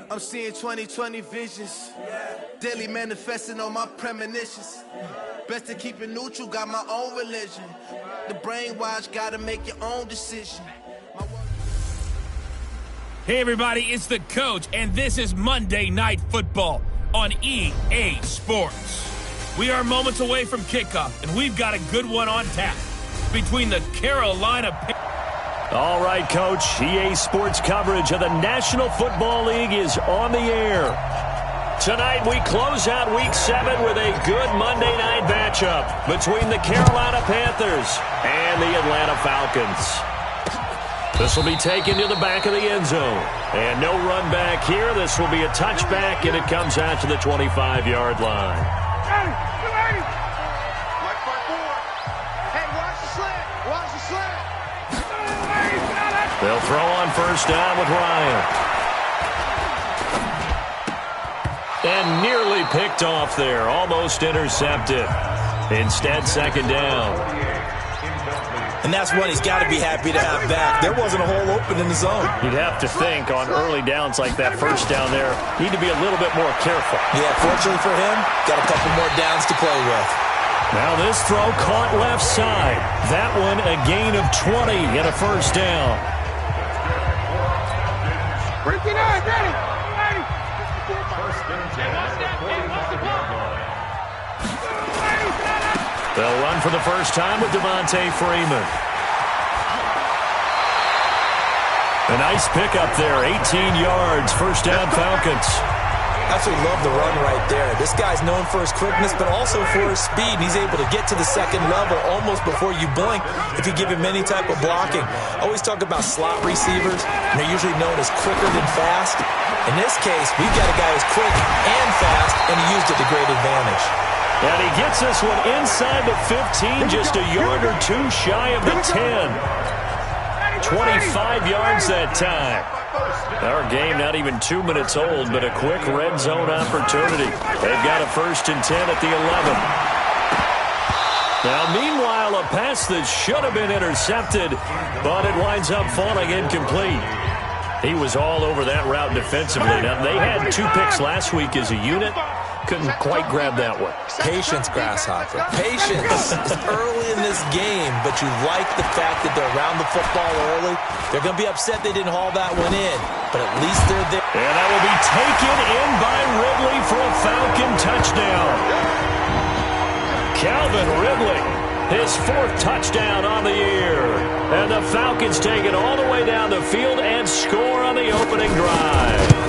I'm seeing 2020 visions. Daily manifesting on my premonitions. Best to keep it neutral, got my own religion. The brainwash, gotta make your own decision. Hey everybody, it's the Coach, and this is Monday Night Football on EA Sports. We are moments away from kickoff, and we've got a good one on tap between the Carolina... All right, Coach, EA Sports coverage of the National Football League is on the air. Tonight, we close out Week 7 with a good Monday night matchup between the Carolina Panthers and the Atlanta Falcons. This will be taken to the back of the end zone. And no run back here. This will be a touchback, and it comes out to the 25-yard line. They'll throw on first down with Ryan. And nearly picked off there. Almost intercepted. Instead, second down. And that's one he's got to be happy to have back. There wasn't a hole open in the zone. You'd have to think on early downs like that first down there, need to be a little bit more careful. Yeah, fortunately for him, got a couple more downs to play with. Now this throw caught left side. That one a gain of 20 and a first down. They'll run for the first time with Devontae Freeman. A nice pickup there, 18 yards, first down Falcons. Absolutely love the run right there. This guy's known for his quickness, but also for his speed. He's able to get to the second level almost before you blink if you give him any type of blocking. I always talk about slot receivers, and they're usually known as quicker than fast. In this case, we've got a guy who's quick and fast, and he used it to great advantage. And he gets this one inside the 15, just a yard or two shy of the 10. 25 yards that time. Our game not even 2 minutes old, but a quick red zone opportunity. They've got a 1st and 10 at the 11. Now, meanwhile, a pass that should have been intercepted, but it winds up falling incomplete. He was all over that route defensively. Now, they had 2 picks last week as a unit. Couldn't quite grab that one. Patience, Grasshopper. Patience. It's early in this game, but you like the fact that they're around the football early. They're going to be upset they didn't haul that one in, but at least they're there. And that will be taken in by Ridley for a Falcon touchdown. Calvin Ridley, his 4th touchdown on the year. And the Falcons take it all the way down the field and score on the opening drive.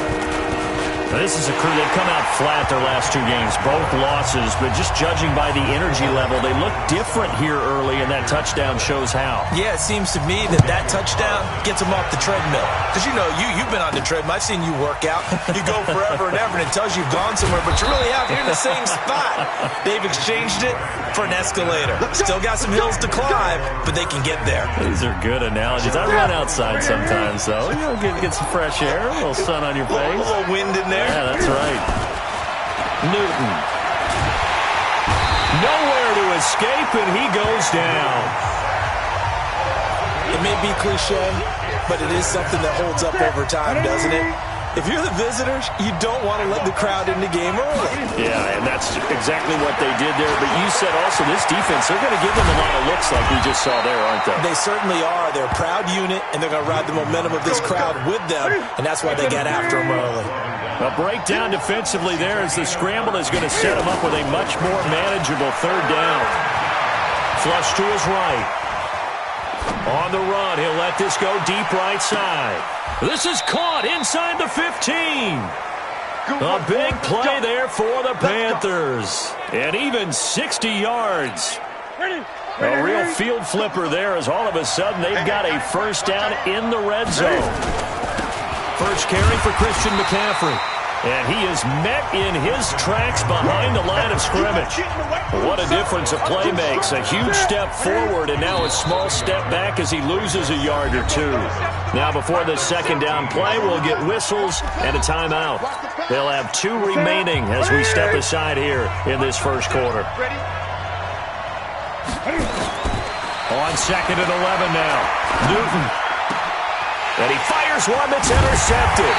This is a crew that come out flat their last 2 games, both losses, but just judging by the energy level, they look different here early, and that touchdown shows how. Yeah, it seems to me that touchdown gets them off the treadmill. Because, you know, you've been on the treadmill. I've seen you work out. You go forever and ever, and it tells you you've gone somewhere, but you really have. You're in the same spot. They've exchanged it for an escalator. Still got some hills to climb, but they can get there. These are good analogies. I run outside sometimes, though. You know, get some fresh air, a little sun on your face. A little wind in there. Yeah, that's right. Newton. Nowhere to escape, and he goes down. It may be cliche, but it is something that holds up over time, doesn't it? If you're the visitors, you don't want to let the crowd in the game early. Yeah, and that's exactly what they did there. But you said also this defense, they're going to give them a lot of looks like we just saw there, aren't they? They certainly are. They're a proud unit, and they're going to ride the momentum of this crowd with them, and that's why they got after them early. A breakdown defensively there as the scramble is going to set him up with a much more manageable 3rd down. Flush to his right. On the run, he'll let this go deep right side. This is caught inside the 15. A big play there for the Panthers. And even 60 yards. A real field flipper there as all of a sudden they've got a first down in the red zone. First carry for Christian McCaffrey. And he is met in his tracks behind the line of scrimmage. What a difference a play makes. A huge step forward and now a small step back as he loses a yard or 2. Now before the 2nd down play, we'll get whistles and a timeout. They'll have 2 remaining as we step aside here in this first quarter. On 2nd and 11 now. Newton. And he fires one that's intercepted.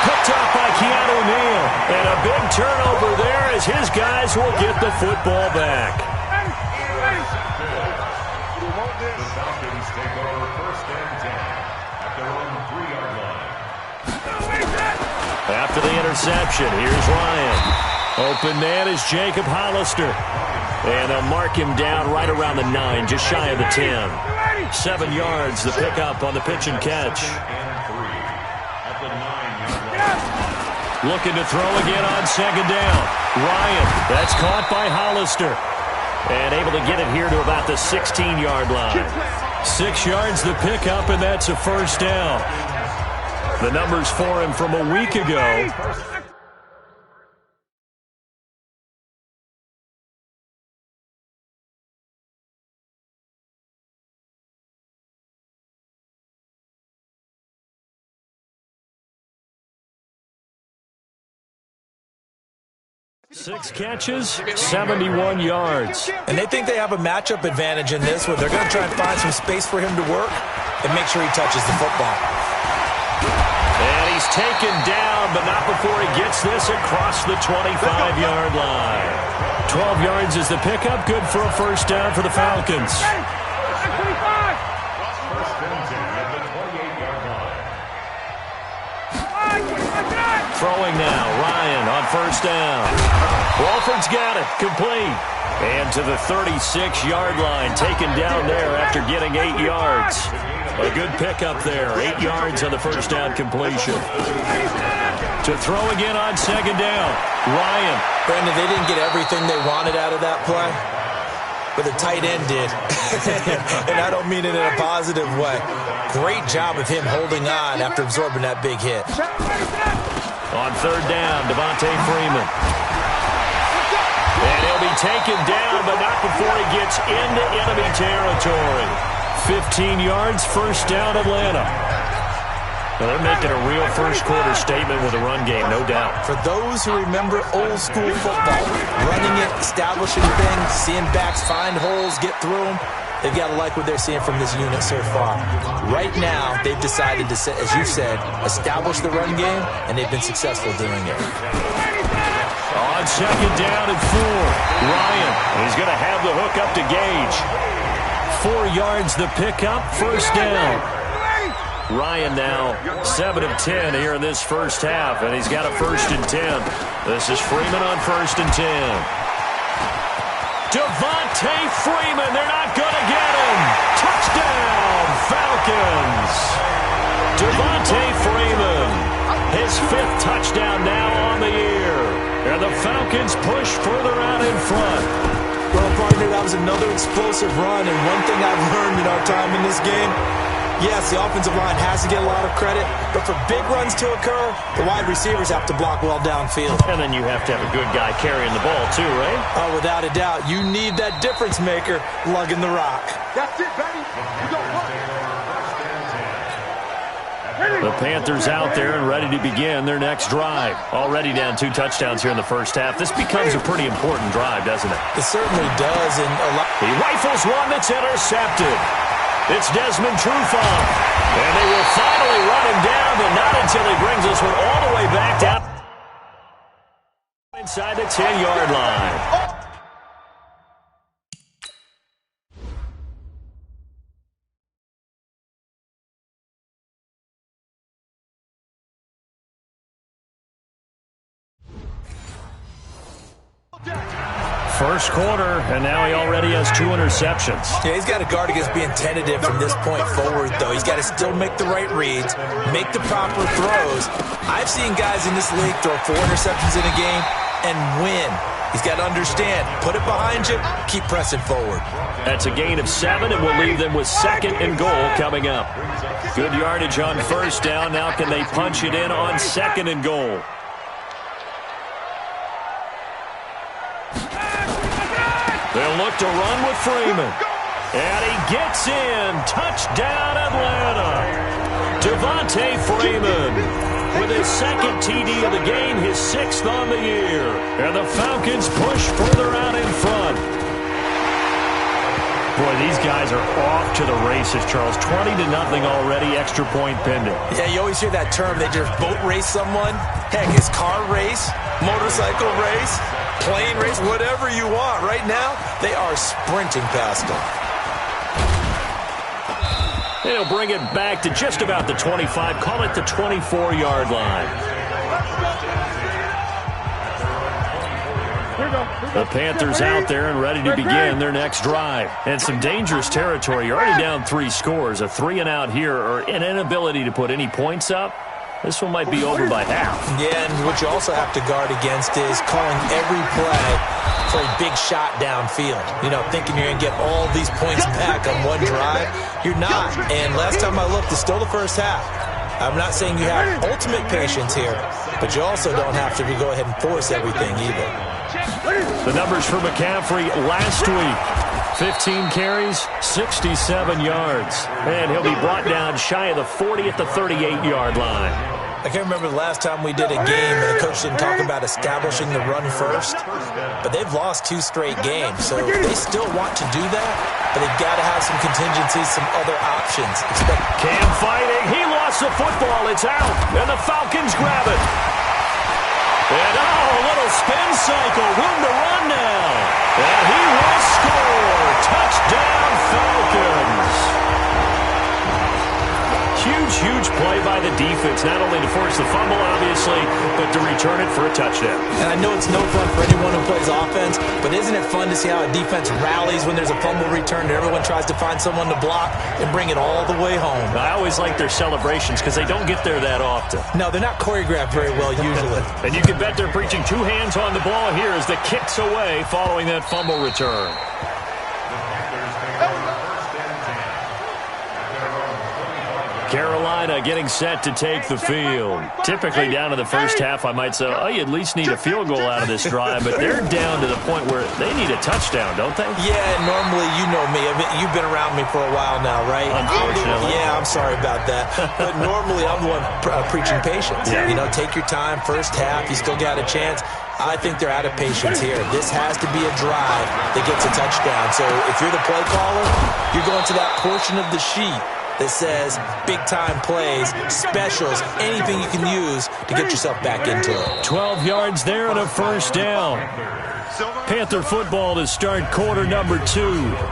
Picked Picked off by Keanu Neal. And a big turnover there as his guys will get the football back. The Falcons take over first and 10 at their own 3-yard line. After the interception, here's Ryan. Open man is Jacob Hollister. And they'll mark him down right around the 9, just shy of the 10. 7 yards, the pickup on the pitch and catch. Looking to throw again on second down. Ryan, that's caught by Hollister. And able to get it here to about the 16-yard line. 6 yards the pickup, and that's a first down. The numbers for him from a week ago. Six catches, 71 yards. And they think they have a matchup advantage in this one. They're going to try and find some space for him to work and make sure he touches the football. And he's taken down, but not before he gets this across the 25-yard line. 12 yards is the pickup. Good for a first down for the Falcons. Throwing now, Ryan on first down. Walford's got it, complete. And to the 36-yard line, taken down there after getting 8 yards. A good pickup there, 8 yards on the first down completion. To throw again on second down, Ryan. Brandon, they didn't get everything they wanted out of that play, but the tight end did. And I don't mean it in a positive way. Great job of him holding on after absorbing that big hit. On third down, Devontae Freeman. And he'll be taken down, but not before he gets into enemy territory. 15 yards, first down, Atlanta. Now they're making a real first-quarter statement with a run game, no doubt. For those who remember old-school football, running it, establishing things, seeing backs find holes, get through them, they've got to like what they're seeing from this unit so far. Right now, they've decided to, as you said, establish the run game, and they've been successful doing it. On second down and 4, Ryan. He's going to have the hook up to Gage. 4 yards the pickup, first down. Ryan now 7 of 10 here in this first half, and he's got a first and 10. This is Freeman on first and 10. Devontae Freeman, they're not going to get him. Touchdown, Falcons. Devontae Freeman, his 5th touchdown now on the year. And the Falcons push further out in front. Well, partner, that was another explosive run, and one thing I've learned in our time in this game, yes, the offensive line has to get a lot of credit, but for big runs to occur, the wide receivers have to block well downfield. And then you have to have a good guy carrying the ball too, right? Oh, without a doubt. You need that difference maker lugging the rock. That's it, baby. You got one. The Panthers out there and ready to begin their next drive. Already down 2 touchdowns here in the first half. This becomes a pretty important drive, doesn't it? It certainly does. And he rifles one that's intercepted. It's Desmond Trufant. And they will finally run him down, but not until he brings this one all the way back down inside the 10-yard line. First quarter, and now he already has 2 interceptions. Yeah, he's got to guard against being tentative from this point forward, though. He's got to still make the right reads, make the proper throws. I've seen guys in this league throw 4 interceptions in a game and win. He's got to understand, put it behind you, keep pressing forward. That's a gain of 7, and we'll leave them with second and goal coming up. Good yardage on first down. Now can they punch it in on second and goal? They'll look to run with Freeman. And he gets in. Touchdown, Atlanta. Devontae Freeman with his 2nd TD of the game, his 6th on the year. And the Falcons push further out in front. Boy, these guys are off to the races, Charles. 20-0 already, extra point pending. Yeah, you always hear that term. They just boat race someone. Heck, it's car race, motorcycle race, plane race, whatever you want. Right now, they are sprinting past them. They'll bring it back to just about the 25. Call it the 24-yard line. The Panthers out there and ready to begin their next drive. And some dangerous territory. You're already down 3 scores. A 3-and-out here or an inability to put any points up. This one might be over by half. Yeah, and what you also have to guard against is calling every play for a big shot downfield. You know, thinking you're going to get all these points back on one drive. You're not. And last time I looked, it's still the first half. I'm not saying you have ultimate patience here, but you also don't have to go ahead and force everything either. The numbers for McCaffrey last week. 15 carries, 67 yards. And he'll be brought down shy of the 40 at the 38-yard line. I can't remember the last time we did a game and the coach didn't talk about establishing the run first. But they've lost 2 straight games, so they still want to do that. But they've got to have some contingencies, some other options. Cam fighting. He lost the football. It's out. And the Falcons grab it. And a little spin cycle. Room to run now. And he will score. Touchdown, Falcons. Huge play by the defense, not only to force the fumble, obviously, but to return it for a touchdown. And I know it's no fun for anyone who plays offense, but isn't it fun to see how a defense rallies when there's a fumble return and everyone tries to find someone to block and bring it all the way home? I always like their celebrations because they don't get there that often. No, they're not choreographed very well usually. And you can bet they're preaching 2 hands on the ball here as the kick's away following that fumble return. Carolina getting set to take the field. Typically down to the first half, I might say, oh, you at least need a field goal out of this drive, but they're down to the point where they need a touchdown, don't they? Yeah, normally, you know me. You've been around me for a while now, right? Unfortunately. Yeah, I'm sorry about that. But normally, I'm the one preaching patience. Yeah. You know, take your time, first half, you still got a chance. I think they're out of patience here. This has to be a drive that gets a touchdown. So if you're the play caller, you're going to that portion of the sheet that says big-time plays, specials, anything you can use to get yourself back into it. 12 yards there and a first down. Panther football to start quarter number 2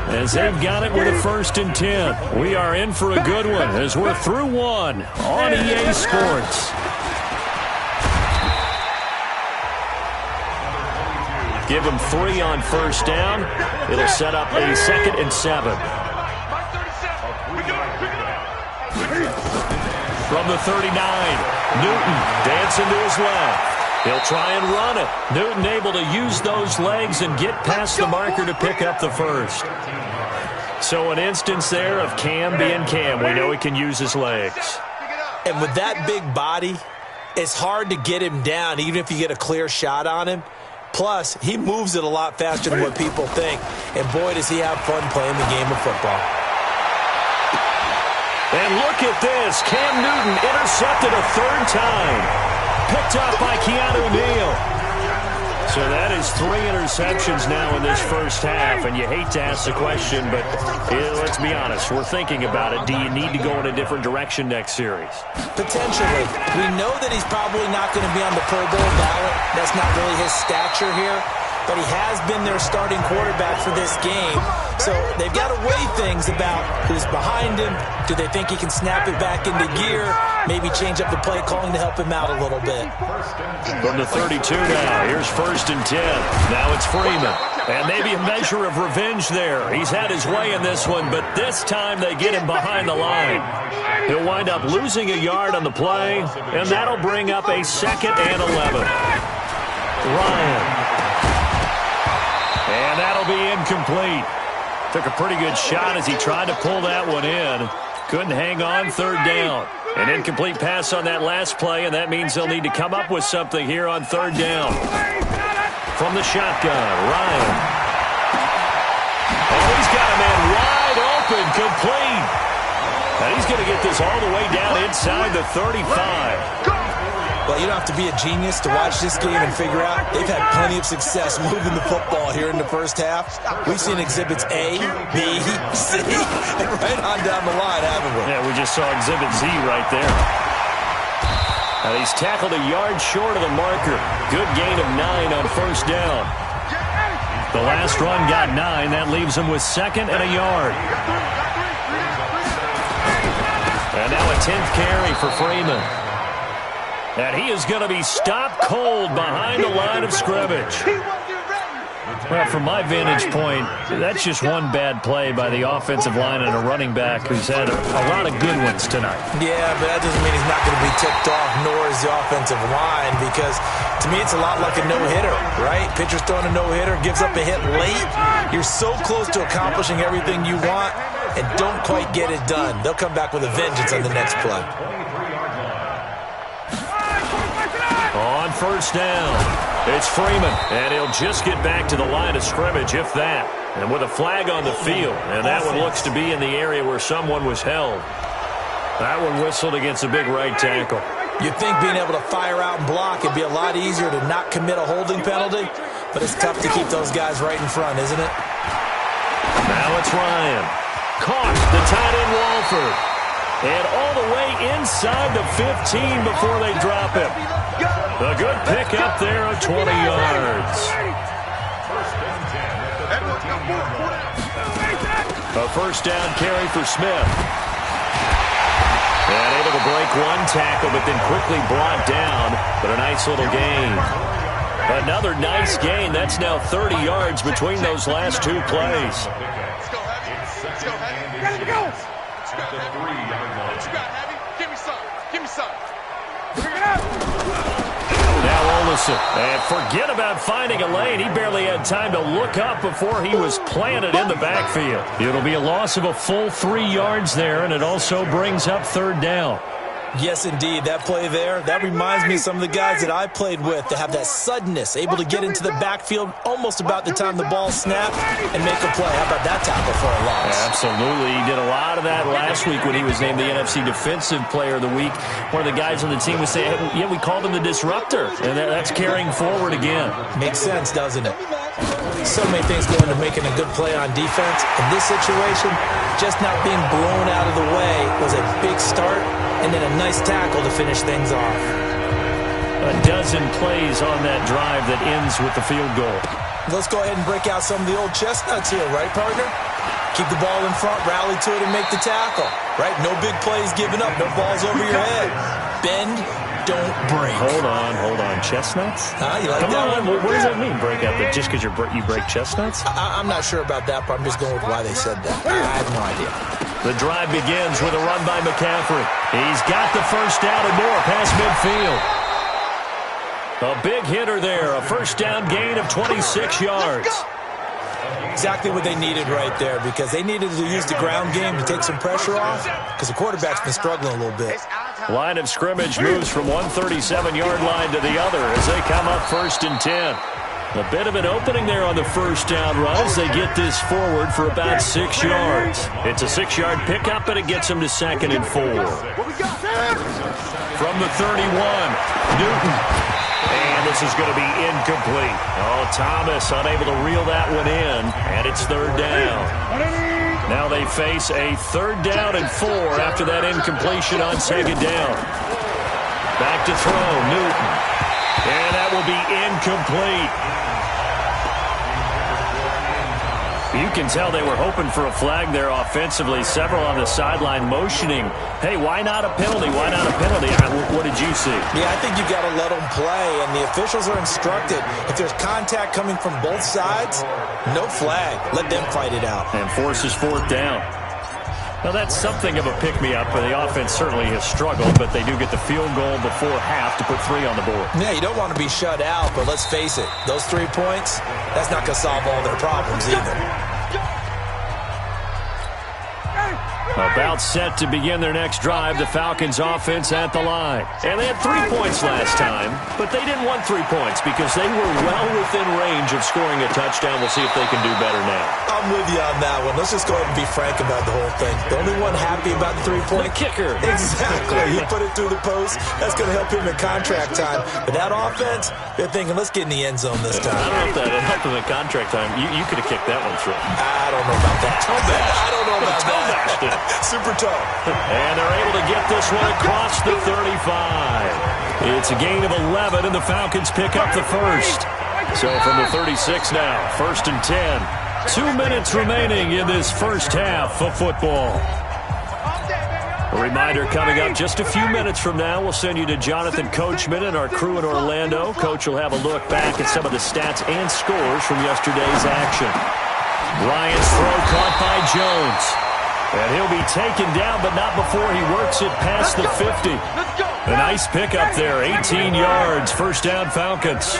as they've got it with a 1st and 10. We are in for a good one as we're through 1 on EA Sports. Give them 3 on first down. It'll set up a 2nd and 7. From the 39, Newton dancing to his left. He'll try and run it. Newton able to use those legs and get past the marker to pick up the first. So an instance there of Cam being Cam. We know he can use his legs. And with that big body, it's hard to get him down even if you get a clear shot on him. Plus, he moves it a lot faster than what people think. And boy, does he have fun playing the game of football. And look at this. Cam Newton intercepted a 3rd time. Picked up by Keanu Neal. So that is 3 interceptions now in this first half. And you hate to ask the question, but let's be honest. We're thinking about it. Do you need to go in a different direction next series? Potentially. We know that he's probably not going to be on the Pro Bowl ballot. That's not really his stature here. But he has been their starting quarterback for this game. So they've got to weigh things about who's behind him. Do they think he can snap it back into gear? Maybe change up the play calling to help him out a little bit. From the 32 now, here's 1st and 10. Now it's Freeman. And maybe a measure of revenge there. He's had his way in this one, but this time they get him behind the line. He'll wind up losing a yard on the play, and that'll bring up a 2nd and 11. Ryan. And that'll be incomplete. Took a pretty good shot as he tried to pull that one in. Couldn't hang on, 3rd down. An incomplete pass on that last play, and that means they'll need to come up with something here on 3rd down. From the shotgun, Ryan. Oh, he's got a man wide open, complete. And he's going to get this all the way down inside the 35. Well, you don't have to be a genius to watch this game and figure out they've had plenty of success moving the football here in the first half. We've seen exhibits A, B, C, and right on down the line, haven't we? Yeah, we just saw exhibit Z right there. And he's tackled a yard short of the marker. Good gain of 9 on first down. The last run got 9. That leaves him with 2nd and a yard. And now a 10th carry for Freeman. And he is going to be stopped cold behind the line of scrimmage. Well, from my vantage point, that's just one bad play by the offensive line and a running back who's had a lot of good ones tonight. Yeah, but that doesn't mean he's not going to be tipped off, nor is the offensive line, because to me it's a lot like a no-hitter, right? Pitcher's throwing a no-hitter, gives up a hit late. You're so close to accomplishing everything you want and don't quite get it done. They'll come back with a vengeance on the next play. On first down, it's Freeman, and he'll just get back to the line of scrimmage, if that. And with a flag on the field, and that one looks to be in the area where someone was held. That one whistled against a big right tackle. You'd think being able to fire out and block it'd be a lot easier to not commit a holding penalty, but it's tough to keep those guys right in front, isn't it? Now it's Ryan. Caught the tight end Walford. And all the way inside the 15 before they drop him. A good pick up there of 20 yards. A first down carry for Smith. And able to break one tackle, but then quickly brought down. But a nice little gain. Another nice gain. That's now 30 yards between those last two plays. Let's go, Heavy. Go. At the 3-yard line. What you got, Heavy? Give me some. Give me some. Bring it up. Now Olsen. And forget about finding a lane. He barely had time to look up before he was planted in the backfield. It'll be a loss of a full 3 yards there, and it also brings up 3rd down. Yes, indeed. That play there, that reminds me of some of the guys that I played with to have that suddenness, able to get into the backfield almost about the time the ball snapped and make a play. How about that tackle for a loss? Absolutely. He did a lot of that last week when he was named the NFC Defensive Player of the Week. One of the guys on the team was saying, yeah, we called him the disruptor, and that's carrying forward again. Makes sense, doesn't it? So many things go into making a good play on defense. In this situation, just not being blown out of the way was a big start, and then a nice tackle to finish things off. A dozen plays on that drive that ends with the field goal. Let's go ahead and break out some of the old chestnuts here, right, partner? Keep the ball in front, rally to it, and make the tackle, right? No big plays given up, no balls over your head. Bend, don't break. Hold on. Chestnuts? You like Come that on, one? what does that mean, break out? Just because you break chestnuts? I'm not sure about that, but I'm just going with why they said that. I have no idea. The drive begins with a run by McCaffrey. He's got the first down and more past midfield. A big hitter there, a first down gain of 26 yards. Exactly what they needed right there, because they needed to use the ground game to take some pressure off, because the quarterback's been struggling a little bit. Line of scrimmage moves from one 37-yard line to the other as they come up 1st and 10. A bit of an opening there on the first down run as they get this forward for about 6 yards. It's a 6-yard pickup, and it gets them to 2nd and 4. From the 31, Newton. And this is going to be incomplete. Oh, Thomas unable to reel that one in, and it's 3rd down. Now they face a 3rd down and 4 after that incompletion on 2nd down. Back to throw, Newton. And that will be incomplete. You can tell they were hoping for a flag there offensively. Several on the sideline motioning, hey, why not a penalty? Why not a penalty? What did you see? Yeah, I think you've got to let them play, and the officials are instructed. If there's contact coming from both sides, no flag. Let them fight it out. And forces 4th down. Now, that's something of a pick-me-up. The offense certainly has struggled, but they do get the field goal before half to put 3 on the board. Yeah, you don't want to be shut out, but let's face it, those 3 points, that's not going to solve all their problems either. About set to begin their next drive, the Falcons offense at the line. And they had 3 points last time, but they didn't want 3 points because they were well within range of scoring a touchdown. We'll see if they can do better now. I'm with you on that one. Let's just go ahead and be frank about the whole thing. The only one happy about the 3-point? The kicker. Exactly. He put it through the post. That's going to help him in contract time. But that offense, they're thinking, let's get in the end zone this time. I don't know if that helped him in contract time. You could have kicked that one through. I don't know about that. I don't know about that. Super toe. And they're able to get this one across the 35. It's a gain of 11, and the Falcons pick up the first. So from the 36 now, 1st and 10. 2 minutes remaining in this first half of football. A reminder coming up just a few minutes from now. We'll send you to Jonathan Coachman and our crew in Orlando. Coach will have a look back at some of the stats and scores from yesterday's action. Ryan's throw caught by Jones. And he'll be taken down, but not before he works it past the 50. A nice pickup there, 18 yards, first down Falcons.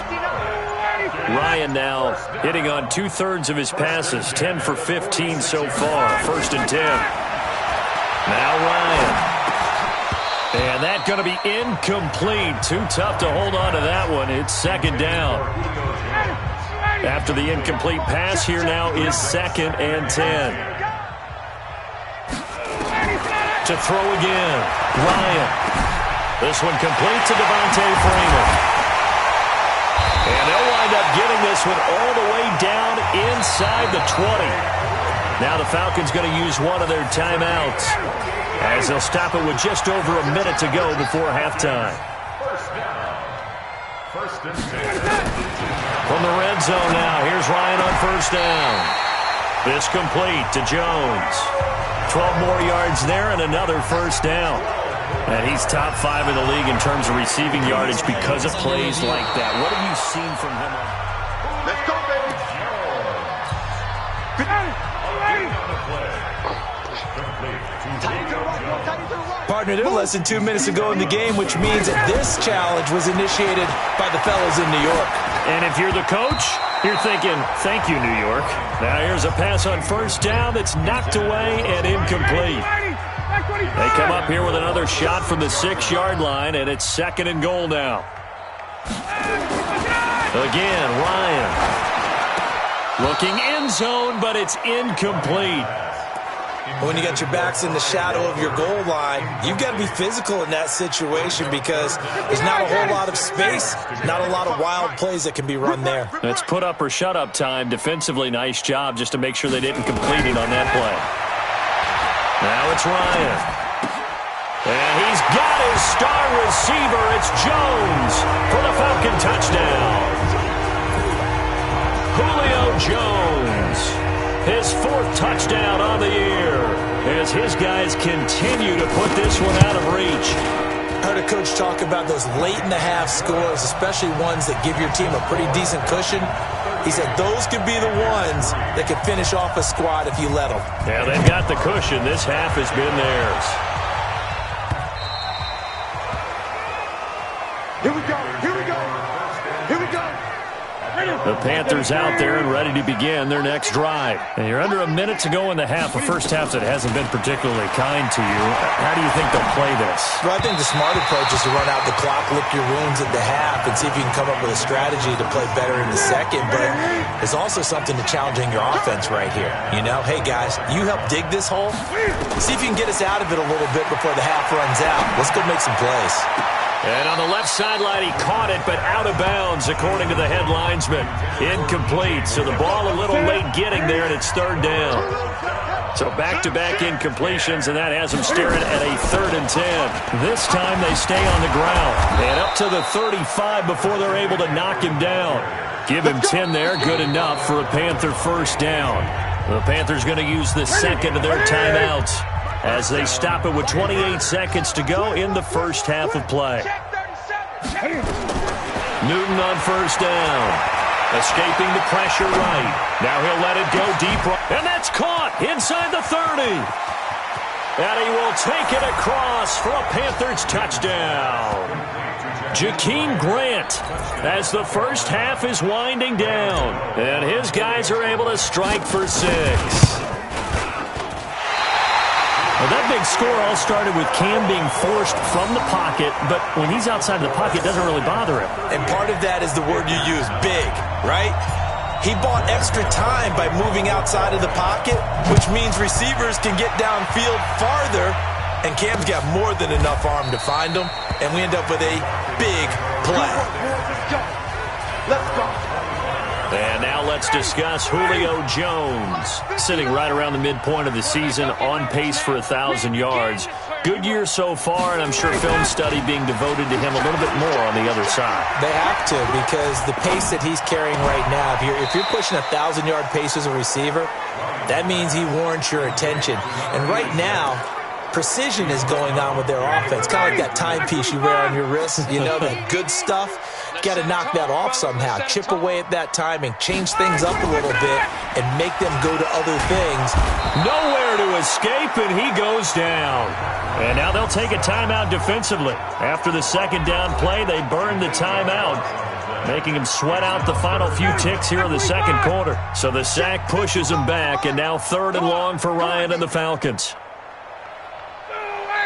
Ryan now hitting on 2/3 of his passes, 10 for 15 so far, 1st and 10. Now Ryan. And that's going to be incomplete. Too tough to hold on to that one. It's 2nd down. After the incomplete pass, here now is 2nd and 10. To throw again. Ryan. This one complete to Devontae Freeman. And they'll wind up getting this one all the way down inside the 20. Now the Falcons going to use one of their timeouts as they'll stop it with just over a minute to go before halftime. First and 10. From the red zone now, here's Ryan on 1st down. This complete to Jones. 12 more yards there and another 1st down. And he's top 5 in the league in terms of receiving yardage because of plays like that. What have you seen from him? Let's go, baby. Partner, they're less than 2 minutes to go in the game, which means that this challenge was initiated by the fellas in New York. And if you're the coach, you're thinking, thank you, New York. Now here's a pass on 1st down that's knocked away and incomplete. They come up here with another shot from the 6-yard line, and it's 2nd and goal now. Again, Ryan. Looking end zone, but it's incomplete. When you got your backs in the shadow of your goal line, you've got to be physical in that situation because there's not a whole lot of space, not a lot of wild plays that can be run there. It's put up or shut up time. Defensively, nice job just to make sure they didn't complete it on that play. Now it's Ryan. And he's got his star receiver. It's Jones for the Falcon touchdown. Julio Jones, his 4th touchdown on the year as his guys continue to put this one out of reach. I heard a coach talk about those late-in-the-half scores, especially ones that give your team a pretty decent cushion. He said those could be the ones that could finish off a squad if you let them. Yeah, they've got the cushion. This half has been theirs. Here we go. Here we go. Here we go. The Panthers out there and ready to begin their next drive. And you're under a minute to go in the half, a first half that hasn't been particularly kind to you. How do you think they'll play this? Well, I think the smart approach is to run out the clock, lick your wounds at the half, and see if you can come up with a strategy to play better in the second. But there's also something to challenging your offense right here. You know, hey, guys, you help dig this hole. See if you can get us out of it a little bit before the half runs out. Let's go make some plays. And on the left sideline, he caught it, but out of bounds, according to the head linesman. Incomplete, so the ball a little late getting there, and it's 3rd down. So back-to-back incompletions, and that has them staring at a 3rd and 10. This time they stay on the ground. And up to the 35 before they're able to knock him down. Give him 10 there, good enough for a Panther 1st down. The Panthers going to use the 2nd of their timeouts as they stop it with 28 seconds to go in the first half of play. Newton on 1st down. Escaping the pressure right. Now he'll let it go deep right. And that's caught inside the 30. And he will take it across for a Panthers touchdown. Jakeem Grant as the first half is winding down. And his guys are able to strike for 6. Well, that big score all started with Cam being forced from the pocket, but when he's outside of the pocket, it doesn't really bother him. And part of that is the word you use, big, right? He bought extra time by moving outside of the pocket, which means receivers can get downfield farther, and Cam's got more than enough arm to find him, and we end up with a big play. Let's go. And now let's discuss Julio Jones, sitting right around the midpoint of the season, on pace for 1,000 yards. Good year so far, and I'm sure film study being devoted to him a little bit more on the other side. They have to, because the pace that he's carrying right now, if you're pushing 1,000-yard pace as a receiver, that means he warrants your attention. And right now, precision is going on with their offense. Kind of like that timepiece you wear on your wrist. You know, that good stuff. You got to knock that off somehow. Chip away at that timing. Change things up a little bit and make them go to other things. Nowhere to escape, and he goes down. And now they'll take a timeout defensively. After the second down play, they burn the timeout, making him sweat out the final few ticks here in the second quarter. So the sack pushes him back, and now 3rd and long for Ryan and the Falcons.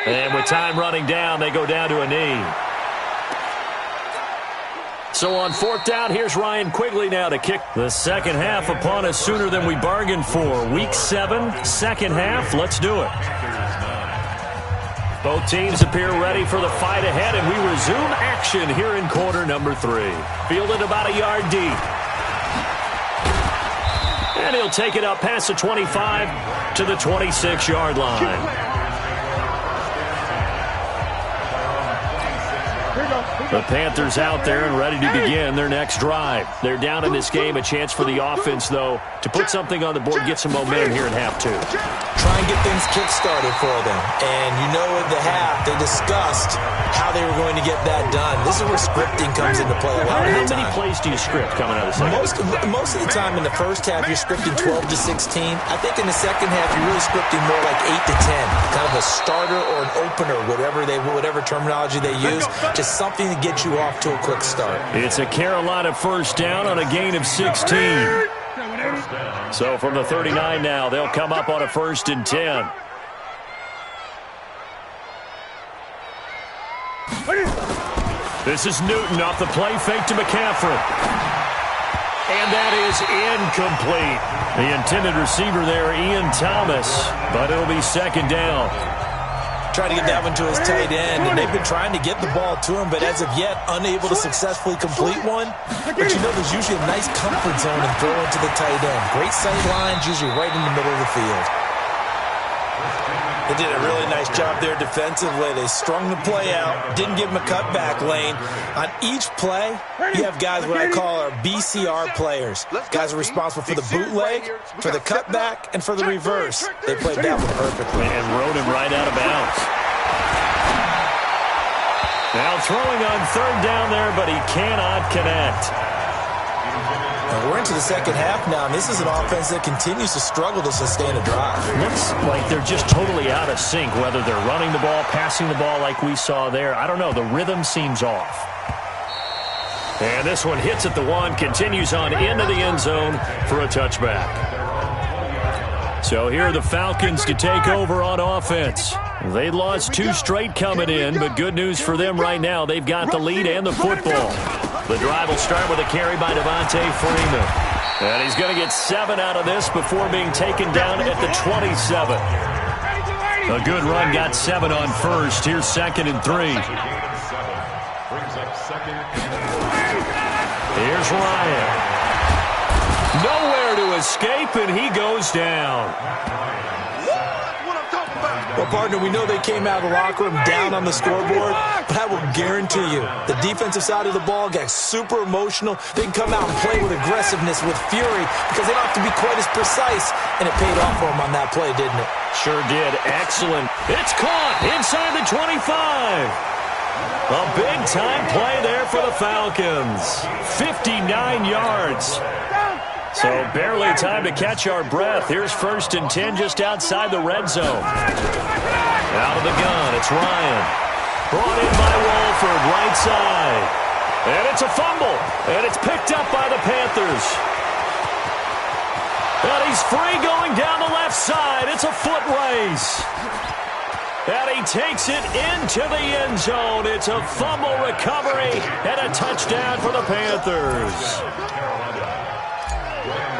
And with time running down, they go down to a knee. So on 4th down, here's Ryan Quigley now to kick the second half upon us sooner than we bargained for. Week 7, second half. Let's do it. Both teams appear ready for the fight ahead, and we resume action here in quarter number 3. Fielded about a yard deep. And he'll take it up past the 25 to the 26-yard line. The Panthers out there and ready to begin their next drive. They're down in this game. A chance for the offense, though, to put something on the board, get some momentum here in half 2. Try and get things kick-started for them. And you know at the half, they discussed how they were going to get that done. This is where scripting comes into play a lot of the time. How many plays do you script coming out of the second? Most of the time in the first half, you're scripting 12 to 16. I think in the second half, you're really scripting more like 8 to 10. Kind of a starter or an opener, whatever terminology they use. Just something to get you off to a quick start. It's a Carolina first down on a gain of 16. So from the 39 now, they'll come up on a 1st and 10. This is Newton off the play fake to McCaffrey. And that is incomplete. The intended receiver there, Ian Thomas, but it'll be 2nd down. Trying to get that one to his tight end, and they've been trying to get the ball to him, but as of yet, unable to successfully complete one. But you know, there's usually a nice comfort zone in throwing to the tight end. Great sight lines, usually right in the middle of the field. They did a really nice job there defensively. They strung the play out, didn't give him a cutback lane. On each play, you have guys what I call our BCR players. Guys are responsible for the bootleg, for the cutback, and for the reverse. They played that one perfectly. And rode him right out of bounds. Now throwing on 3rd down there, but he cannot connect. We're into the second half now, and this is an offense that continues to struggle to sustain a drive. Looks like they're just totally out of sync, whether they're running the ball, passing the ball like we saw there. I don't know. The rhythm seems off. And this one hits at the 1, continues on into the end zone for a touchback. So here are the Falcons to take over on offense. They lost 2 straight coming in, but good news for them right now. They've got the lead and the football. The drive will start with a carry by Devontae Freeman. And he's going to get 7 out of this before being taken down at the 27. A good run, got 7 on 1st. Here's 2nd and 3. Here's Ryan. Nowhere to escape, and he goes down. Well, partner, we know they came out of the locker room down on the scoreboard, but I will guarantee you the defensive side of the ball got super emotional. They can come out and play with aggressiveness, with fury, because they don't have to be quite as precise, and it paid off for them on that play, didn't it? Sure did. Excellent. It's caught inside the 25. A big-time play there for the Falcons. 59 yards. So barely time to catch our breath. Here's 1st and 10 just outside the red zone. Out of the gun, it's Ryan. Brought in by Walford, right side. And it's a fumble. And it's picked up by the Panthers. And he's free going down the left side. It's a foot race. And he takes it into the end zone. It's a fumble recovery and a touchdown for the Panthers.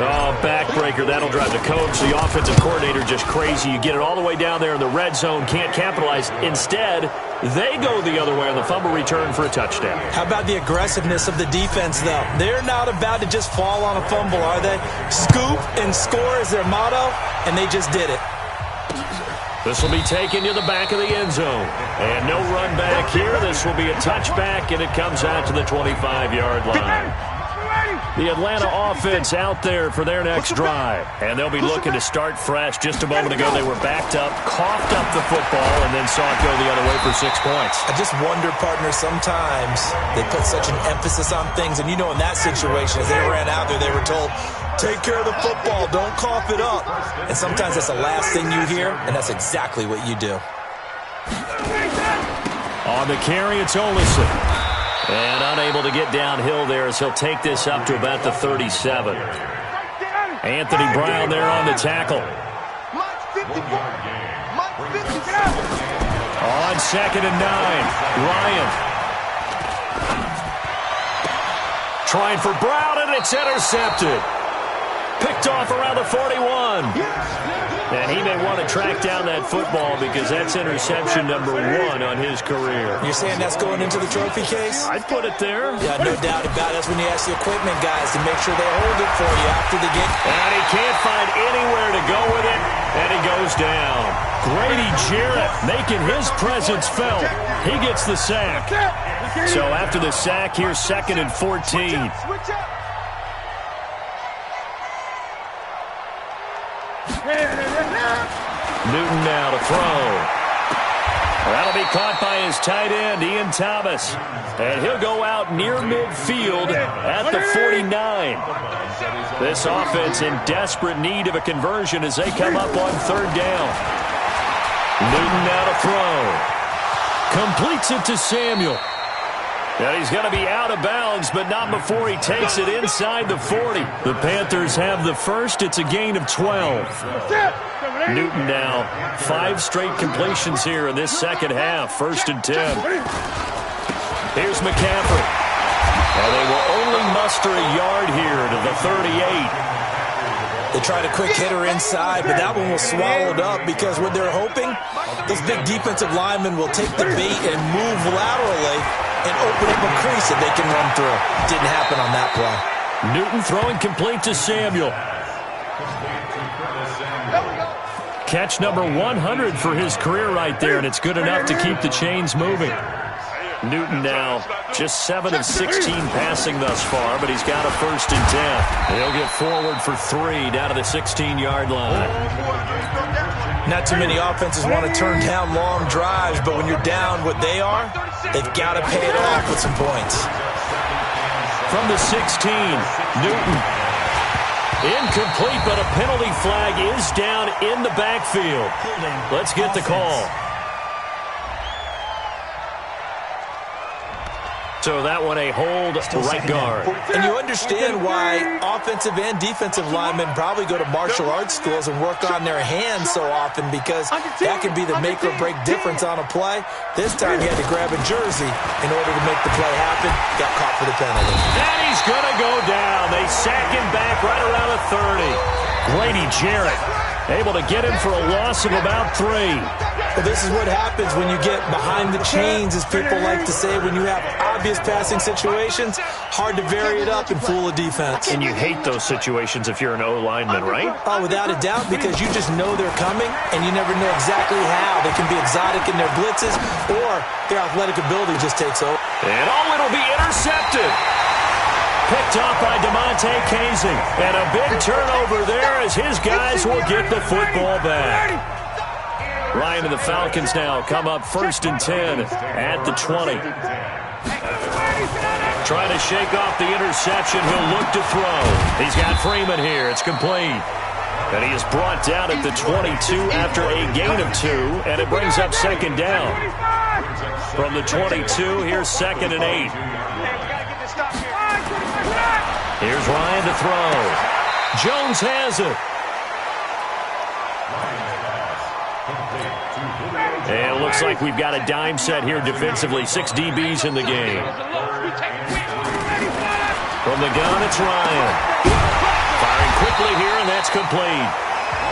Oh, backbreaker. That'll drive the coach, the offensive coordinator, just crazy. You get it all the way down there in the red zone, can't capitalize. Instead, they go the other way on the fumble return for a touchdown. How about the aggressiveness of the defense, though? They're not about to just fall on a fumble, are they? Scoop and score is their motto, and they just did it. This will be taken to the back of the end zone. And no run back here. This will be a touchback, and it comes out to the 25-yard line. The Atlanta offense out there for their next drive. And they'll be looking to start fresh. Just a moment ago, they were backed up, coughed up the football, and then saw it go the other way for 6 points. I just wonder, partner, sometimes they put such an emphasis on things. And you know in that situation, as they ran out there, they were told, take care of the football, don't cough it up. And sometimes that's the last thing you hear, and that's exactly what you do. On the carry, it's Olsen. And unable to get downhill there as he'll take this up to about the 37. Anthony Brown there on the tackle. On 2nd and 9, Ryan. Trying for Brown, and it's intercepted. Picked off around the 41. And he may want to track down that football because that's interception number 1 on his career. You're saying that's going into the trophy case? I'd put it there. Yeah, no doubt about it. That's when you ask the equipment guys to make sure they hold it for you after the game. And he can't find anywhere to go with it, and he goes down. Grady Jarrett making his presence felt. He gets the sack. So after the sack, here's 2nd and 14. Newton now to throw. That'll be caught by his tight end, Ian Thomas. And he'll go out near midfield at the 49. This offense in desperate need of a conversion as they come up on 3rd down. Newton now to throw. Completes it to Samuel. And he's going to be out of bounds, but not before he takes it inside the 40. The Panthers have the first. It's a gain of 12. Newton now 5 straight completions here in this second half. 1st and 10. Here's McCaffrey. And they will only muster a yard here to the 38. They tried a quick hitter inside, but that one was swallowed up because what they're hoping, those big defensive linemen will take the bait and move laterally and open up a crease that they can run through. Didn't happen on that play. Newton throwing complete to Samuel. Catch number 100 for his career right there, and it's good enough to keep the chains moving. Newton now just 7 of 16 passing thus far, but he's got a 1st and 10. He'll get forward for 3 down to the 16-yard line. Not too many offenses want to turn down long drives, but when you're down what they are, they've got to pay it off with some points. From the 16, Newton. Incomplete, but a penalty flag is down in the backfield. Let's get the call. So that one a hold right guard. And you understand why offensive and defensive linemen probably go to martial arts schools and work on their hands so often, because that can be the make or break difference on a play. This time he had to grab a jersey in order to make the play happen. Got caught for the penalty. And he's going to go down. They sack him back right around the 30. Grady Jarrett able to get him for a loss of about 3. Well, this is what happens when you get behind the chains, as people like to say. When you have obvious passing situations, hard to vary it up and fool a defense. And you hate those situations if you're an O-lineman, right? Oh, without a doubt, because you just know they're coming, and you never know exactly how. They can be exotic in their blitzes, or their athletic ability just takes over. And it'll be intercepted. Picked off by DeMonte Casey. And a big turnover there as his guys will get the football back. Ryan and the Falcons now come up 1st and 10 at the 20. Trying to shake off the interception. He'll look to throw. He's got Freeman here. It's complete. And he is brought down at the 22 after a gain of 2. And it brings up 2nd down. From the 22, here's 2nd and 8. Here's Ryan to throw. Jones has it. And it looks like we've got a dime set here defensively. 6 DBs in the game. From the gun, it's Ryan. Firing quickly here, and that's complete.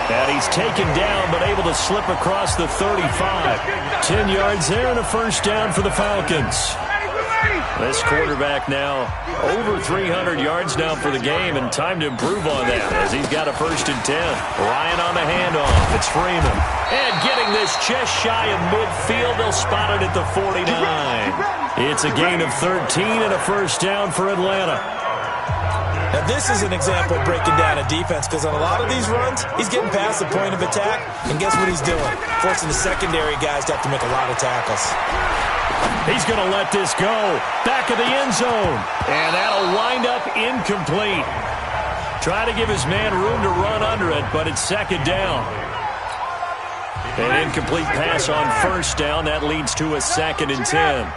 And he's taken down, but able to slip across the 35. 10 yards there and a first down for the Falcons. This quarterback now over 300 yards now for the game, and time to improve on that as he's got a 1st and 10. Ryan on the handoff. It's Freeman. And getting this just shy of midfield. They'll spot it at the 49. It's a gain of 13 and a first down for Atlanta. Now, this is an example of breaking down a defense because on a lot of these runs, he's getting past the point of attack, and guess what he's doing? Forcing the secondary guys to have to make a lot of tackles. He's going to let this go. Back of the end zone. And that'll wind up incomplete. Try to give his man room to run under it, but it's 2nd down. An incomplete pass on 1st down. That leads to a 2nd and 10.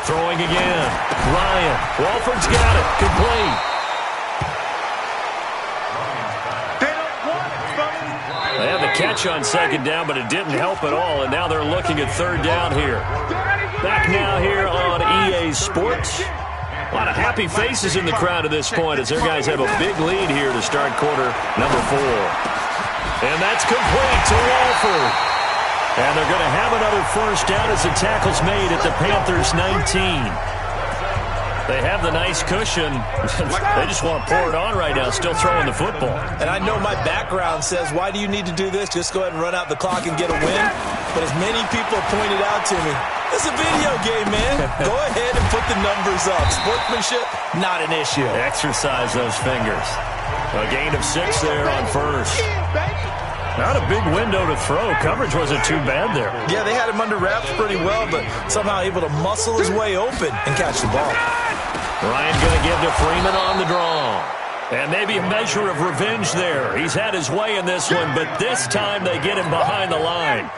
Throwing again. Ryan. Walford's got it. Complete. They had the catch on 2nd down, but it didn't help at all, and now they're looking at 3rd down here. Back now here on EA Sports. A lot of happy faces in the crowd at this point as their guys have a big lead here to start quarter number 4. And that's complete to Walford. And they're going to have another first down as the tackle's made at the Panthers' 19. They have the nice cushion. They just want to pour it on right now, still throwing the football. And I know my background says, why do you need to do this? Just go ahead and run out the clock and get a win. But as many people have pointed out to me, it's a video game, man. Go ahead and put the numbers up. Sportsmanship, not an issue. Exercise those fingers. A gain of 6 there on 1st. Not a big window to throw. Coverage wasn't too bad there. Yeah, they had him under wraps pretty well, but somehow able to muscle his way open and catch the ball. Ryan going to give to Freeman on the draw. And maybe a measure of revenge there. He's had his way in this one, but this time they get him behind the line.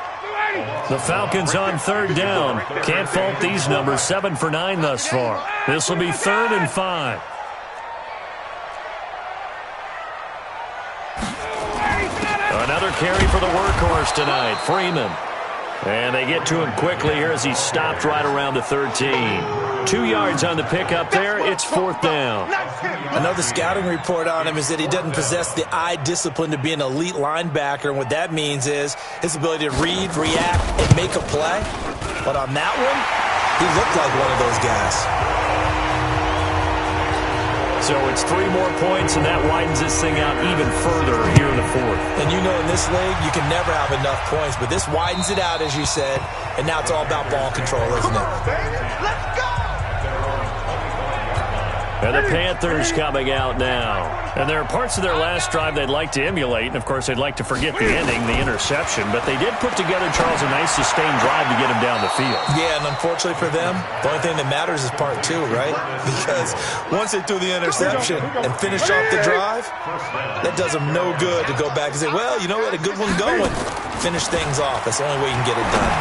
The Falcons on 3rd down. Can't fault these numbers. 7 for 9 thus far. This will be 3rd and 5. Another carry for the workhorse tonight, Freeman. And they get to him quickly here as he's stopped right around the 13. 2 yards on the pickup there. It's 4th down. I know the scouting report on him is that he doesn't possess the eye discipline to be an elite linebacker. And what that means is his ability to read, react, and make a play. But on that one, he looked like one of those guys. So it's 3 more points, and that widens this thing out even further here in the 4th. And you know in this league, you can never have enough points, but this widens it out, as you said, and now it's all about ball control, isn't it? Let's go! And the Panthers coming out now. And there are parts of their last drive they'd like to emulate, and of course they'd like to forget the ending, the interception, but they did put together, Charles, a nice sustained drive to get him down the field. Yeah, and unfortunately for them, the only thing that matters is part 2, right? Because once they threw the interception and finished off the drive, that does them no good to go back and say, well, you know what, a good one going. Finish things off. That's the only way you can get it done.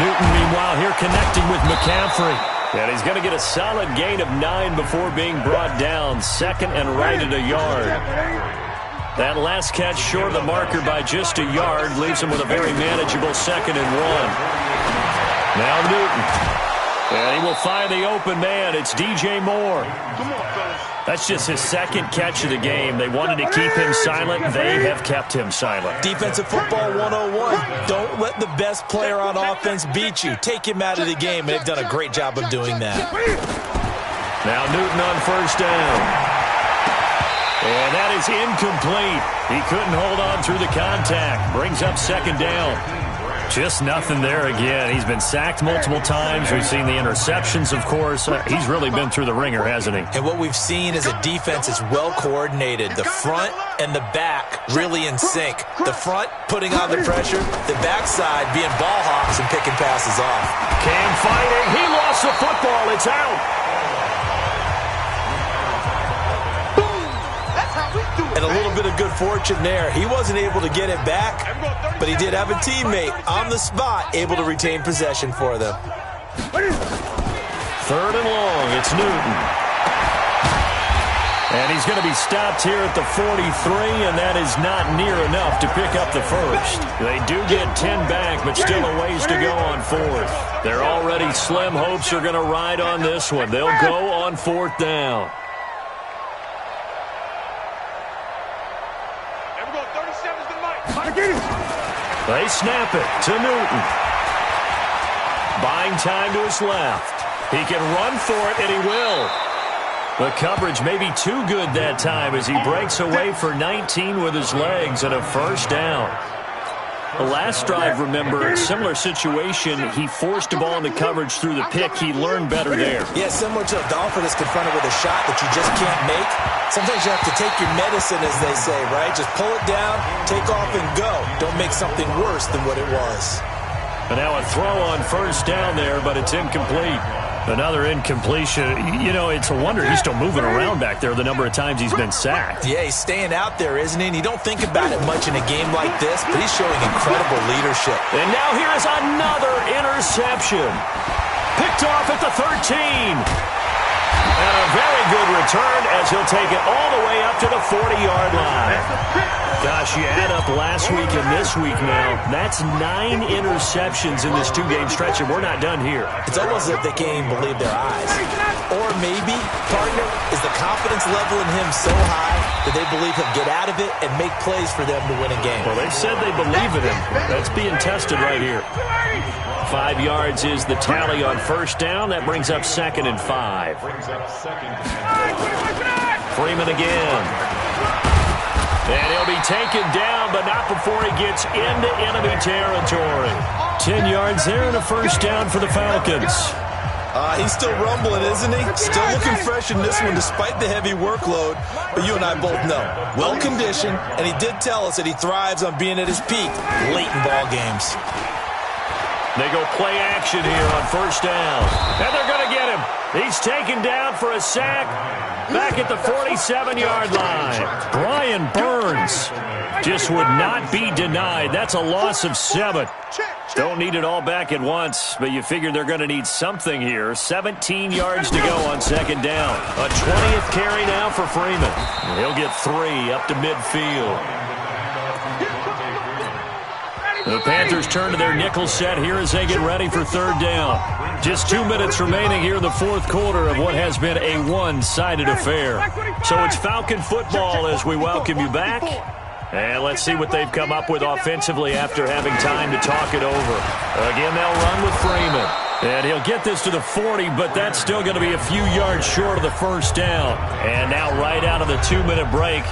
Newton, meanwhile, here connecting with McCaffrey. And he's going to get a solid gain of 9 before being brought down. 2nd and right at a yard. That last catch short of the marker by just a yard leaves him with a very manageable 2nd and 1. Now Newton. And he will find the open man. It's DJ Moore. That's just his 2nd catch of the game. They wanted to keep him silent. They have kept him silent. Defensive football 101. Don't let the best player on offense beat you. Take him out of the game, and they've done a great job of doing that. Now Newton on 1st down. And that is incomplete. He couldn't hold on through the contact. Brings up 2nd down. Just nothing there again. He's been sacked multiple times. We've seen the interceptions, of course. He's really been through the ringer, hasn't he? And what we've seen is a defense that's well coordinated. The front and the back really in sync. The front putting on the pressure. The backside being ball hawks and picking passes off. Cam fighting. He lost the football. It's out. And a little bit of good fortune there. He wasn't able to get it back, but he did have a teammate on the spot able to retain possession for them. 3rd and long. It's Newton. And he's going to be stopped here at the 43, and that is not near enough to pick up the first. They do get 10 back, but still a ways to go on fourth. Their already slim hopes are going to ride on this one. They'll go on fourth down. They snap it to Newton. Buying time to his left. He can run for it, and he will. The coverage may be too good that time as he breaks away for 19 with his legs and a first down. The last drive, remember, similar situation. He forced a ball into coverage through the pick. He learned better there. Yeah, similar to a golfer that's confronted with a shot that you just can't make. Sometimes you have to take your medicine, as they say, right? Just pull it down, take off, and go. Don't make something worse than what it was. And now a throw on first down there, but it's incomplete. Another incompletion. You know, it's a wonder he's still moving around back there the number of times he's been sacked. Yeah, he's staying out there, isn't he? And you don't think about it much in a game like this, but he's showing incredible leadership. And now here is another interception. Picked off at the 13. And a very good return as he'll take it all the way up to the 40-yard line. Gosh, you add up last week and this week now, that's 9 interceptions in this two-game stretch, and we're not done here. It's almost as if they can't even believe their eyes. Or maybe, partner, is the confidence level in him so high that they believe he'll get out of it and make plays for them to win a game. Well, they said they believe in him. That's being tested right here. 5 yards is the tally on first down. That brings up 2nd and 5. Freeman again. And he'll be taken down, but not before he gets into enemy territory. 10 yards there and a first down for the Falcons. He's still rumbling, isn't he? Still looking fresh in this one despite the heavy workload. But you and I both know, well-conditioned, and he did tell us that he thrives on being at his peak late in ball games. They go play action here on first down. And they're going to get him. He's taken down for a sack back at the 47-yard line. Brian Burns just would not be denied. That's a loss of 7. Don't need it all back at once, but you figure they're going to need something here. 17 yards to go on second down. A 20th carry now for Freeman. He'll get 3 up to midfield. The Panthers turn to their nickel set here as they get ready for third down. Just 2 minutes remaining here in the fourth quarter of what has been a one-sided affair. So it's Falcon football as we welcome you back. And let's see what they've come up with offensively after having time to talk it over. Again, they'll run with Freeman. And he'll get this to the 40, but that's still going to be a few yards short of the first down. And now right out of the 2-minute break,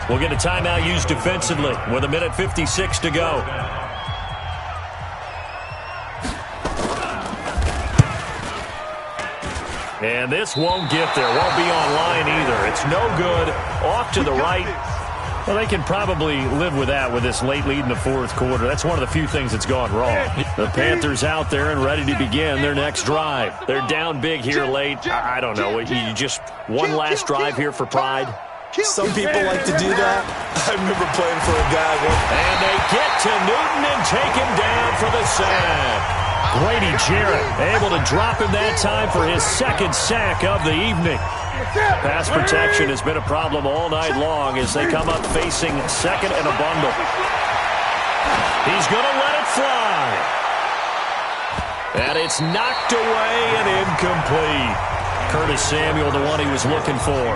we'll get a timeout used defensively with 1:56 to go. And this won't get there. Won't be online either. It's no good. Off to the right. Well, they can probably live with that with this late lead in the fourth quarter. That's one of the few things that's gone wrong. The Panthers out there and ready to begin their next drive. They're down big here late. I don't know. You just one last drive here for pride. Some people like to do that. I remember playing for a guy. And they get to Newton and take him down for the sack. Grady Jarrett able to drop him that time for his second sack of the evening. Pass protection has been a problem all night long as they come up facing second and a bundle. He's going to let it fly. And it's knocked away and incomplete. Curtis Samuel, the one he was looking for.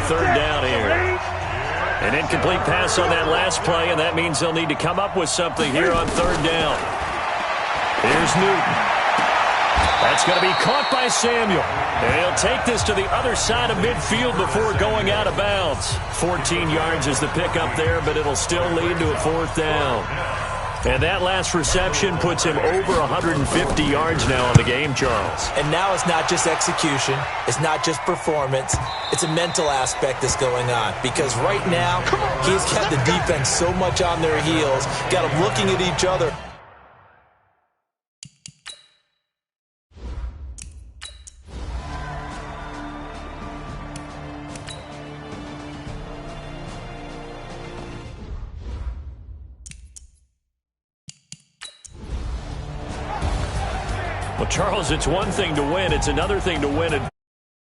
Third down here. An incomplete pass on that last play, and that means they'll need to come up with something here on third down. Here's Newton. That's going to be caught by Samuel. And he'll take this to the other side of midfield before going out of bounds. 14 yards is the pickup there, but it'll still lead to a fourth down. And that last reception puts him over 150 yards now on the game, Charles. And now it's not just execution. It's not just performance. It's a mental aspect that's going on. Because right now, he's got the defense so much on their heels, got them looking at each other. Well, Charles, it's one thing to win. It's another thing to win it.